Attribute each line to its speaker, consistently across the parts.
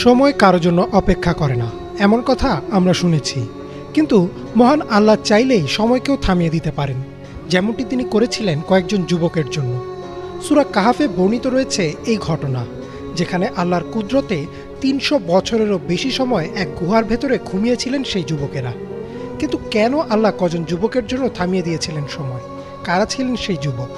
Speaker 1: সময় কারো জন্য অপেক্ষা করে না, এমন কথা আমরা শুনেছি। কিন্তু মহান আল্লাহ চাইলেই সময়কেও থামিয়ে দিতে পারেন, যেমনটি তিনি করেছিলেন কয়েকজন যুবকের জন্য। সূরা কাহাফে বর্ণিত রয়েছে এই ঘটনা, যেখানে আল্লাহর কুদরতে ৩০০ বছরেরও বেশি সময় এক গুহার ভেতরে ঘুমিয়েছিলেন সেই যুবকেরা। কিন্তু কেন আল্লাহ কজন যুবকের জন্য থামিয়ে দিয়েছিলেন সময়? কারা ছিলেন সেই যুবক?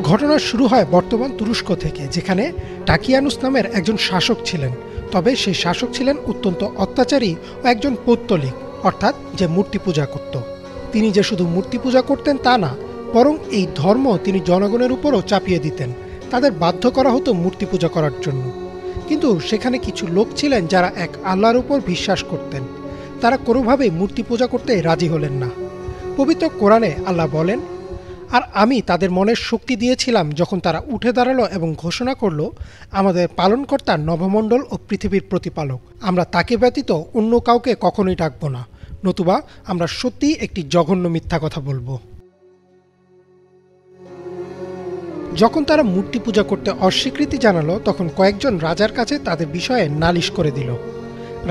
Speaker 1: ঘটনা শুরু হয় বর্তমান তুরস্ক থেকে, যেখানে টাকিয়ানুস নামের একজন শাসক ছিলেন। তবে সেই শাসক ছিলেন অত্যন্ত অত্যাচারী ও একজন পৌত্তলিক, অর্থাৎ যে মূর্তি পূজা করত। তিনি যে শুধু মূর্তি পূজা করতেন তা না, বরং এই ধর্ম তিনি জনগণের উপরও চাপিয়ে দিতেন। তাদের বাধ্য করা হতো মূর্তি পূজা করার জন্য। কিন্তু সেখানে কিছু লোক ছিলেন যারা এক আল্লাহর উপর বিশ্বাস করতেন। তারা কোনোভাবেই মূর্তি পূজা করতে রাজি হলেন না। পবিত্র কোরআনে আল্লাহ বলেন, আর আমি তাদের মনের শক্তি দিয়েছিলাম যখন তারা উঠে দাঁড়ালো এবং ঘোষণা করলো, আমাদের পালনকর্তা নভমণ্ডল ও পৃথিবীর প্রতিপালক, আমরা তাকে ব্যতীত অন্য কাউকে কখনোই ডাকবো না, নতুবা আমরা সত্যিই একটি জঘন্য মিথ্যা কথা বলবো। যখন তারা মূর্তি পূজা করতে অস্বীকৃতি জানালো, তখন কয়েকজন রাজার কাছে তাদের বিষয়ে নালিশ করে দিল।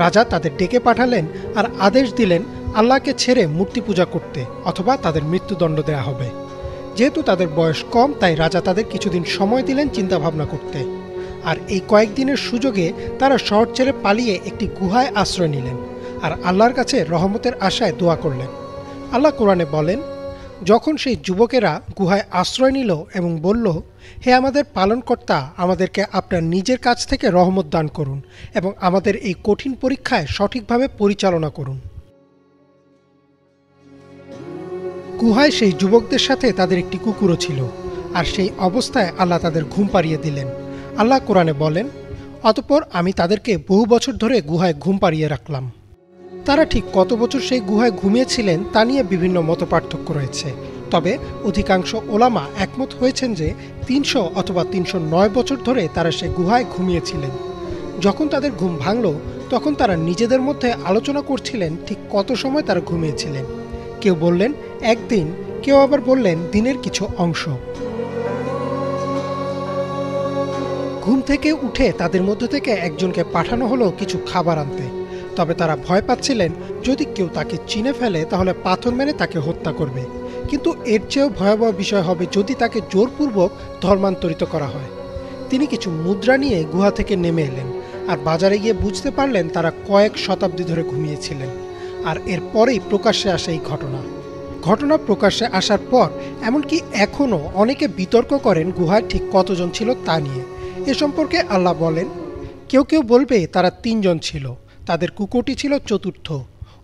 Speaker 1: রাজা তাদের ডেকে পাঠালেন আর আদেশ দিলেন আল্লাহকে ছেড়ে মূর্তি পূজা করতে, অথবা তাদের মৃত্যুদণ্ড দেয়া হবে। যেহেতু তাদের বয়স কম, তাই রাজা তাদের কিছুদিন সময় দিলেন চিন্তা ভাবনা করতে। আর এই কয়েকদিনের সুযোগে তারা শহর ছেড়ে পালিয়ে একটি গুহায় আশ্রয় নিলেন আর আল্লাহর কাছে রহমতের আশায় দোয়া করলেন। আল্লাহ কোরআনে বলেন, যখন সেই যুবকেরা গুহায় আশ্রয় নিল এবং বলল, হে আমাদের পালনকর্তা, আমাদেরকে আপনার নিজের কাছ থেকে রহমত দান করুন এবং আমাদের এই কঠিন পরীক্ষায় সঠিকভাবে পরিচালনা করুন। গুহায় সেই যুবকদের সাথে তাদের একটি কুকুরও ছিল, আর সেই অবস্থায় আল্লাহ তাদের ঘুম পাড়িয়ে দিলেন। আল্লাহ কোরআনে বলেন, অতঃপর আমি তাদেরকে বহু বছর ধরে গুহায় ঘুম পাড়িয়ে রাখলাম। তারা ঠিক কত বছর সেই গুহায় ঘুমিয়েছিলেন তা নিয়ে বিভিন্ন মতপার্থক্য রয়েছে। তবে অধিকাংশ ওলামা একমত হয়েছেন যে ৩০০ অথবা ৩০৯ বছর ধরে তারা সেই গুহায় ঘুমিয়েছিলেন। যখন তাদের ঘুম ভাঙল, তখন তারা নিজেদের মধ্যে আলোচনা করছিলেন ঠিক কত সময় তারা ঘুমিয়েছিলেন। কেউ বললেন একদিন, কেউ আবার বললেন দিনের কিছু অংশ। ঘুম থেকে উঠে তাদের মধ্য থেকে একজনকে পাঠানো হলো কিছু খাবার আনতে। তবে তারা ভয় পাচ্ছিলেন যদি কেউ তাকে চিনে ফেলে তাহলে পাথর মেরে তাকে হত্যা করবে। কিন্তু এর চেয়েও ভয়াবহ বিষয় হবে যদি তাকে জোরপূর্বক ধর্মান্তরিত করা হয়। তিনি কিছু মুদ্রা নিয়ে গুহা থেকে নেমে এলেন আর বাজারে গিয়ে বুঝতে পারলেন তারা কয়েক শতাব্দী ধরে ঘুমিয়েছিলেন। আর এরপরেই প্রকাশ্যে আসে এই ঘটনা প্রকাশ্যে আসার পর এমনকি এখনও অনেকে বিতর্ক করেন গুহায় ঠিক কতজন ছিল তা নিয়ে। এ সম্পর্কে আল্লাহ বলেন, কেউ কেউ বলবে তারা ৩ জন ছিল, তাদের কুকুরটি ছিল চতুর্থ।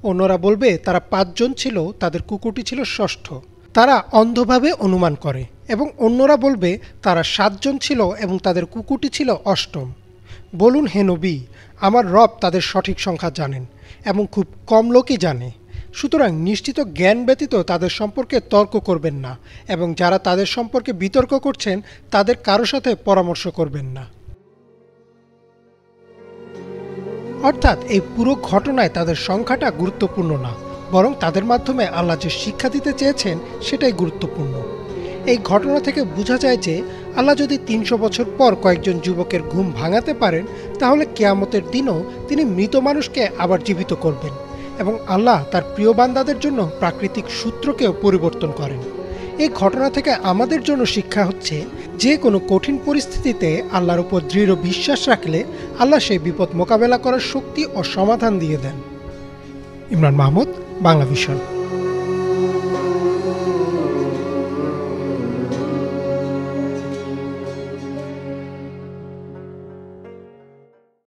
Speaker 1: অন্যরা বলবে তারা ৫ জন ছিল, তাদের কুকুরটি ছিল ষষ্ঠ। তারা অন্ধভাবে অনুমান করে। এবং অন্যরা বলবে তারা ৭ জন ছিল এবং তাদের কুকুরটি ছিল অষ্টম। বলুন, হে নবী, আমার রব তাদের সঠিক সংখ্যা জানেন এবং খুব কম লোকই জানে। সুতরাং নিশ্চিত জ্ঞান ব্যতীত তাদের সম্পর্কে তর্ক করবেন না, এবং যারা তাদের সম্পর্কে বিতর্ক করছেন তাদের কারো সাথে পরামর্শ করবেন না। অর্থাৎ এই পুরো ঘটনায় তাদের সংখ্যাটা গুরুত্বপূর্ণ না, বরং তাদের মাধ্যমে আল্লাহ যে শিক্ষা দিতে চেয়েছেন সেটাই গুরুত্বপূর্ণ। এই ঘটনা থেকে বোঝা যায় যে আল্লাহ যদি ৩০০ বছর পর কয়েকজন যুবকের ঘুম ভাঙাতে পারেন, তাহলে কিয়ামতের দিনও তিনি মৃত মানুষকে আবার জীবিত করবেন, এবং আল্লাহ তার প্রিয় বান্দাদের জন্য প্রাকৃতিক সূত্রকেও পরিবর্তন করেন। এই ঘটনা থেকে আমাদের জন্য শিক্ষা হচ্ছে, যে কোনো কঠিন পরিস্থিতিতে আল্লাহর উপর দৃঢ় বিশ্বাস রাখলে আল্লাহ সেই বিপদ মোকাবেলা করার শক্তি ও সমাধান দিয়ে দেন। ইমরান মাহমুদ, বাংলা ভিশন।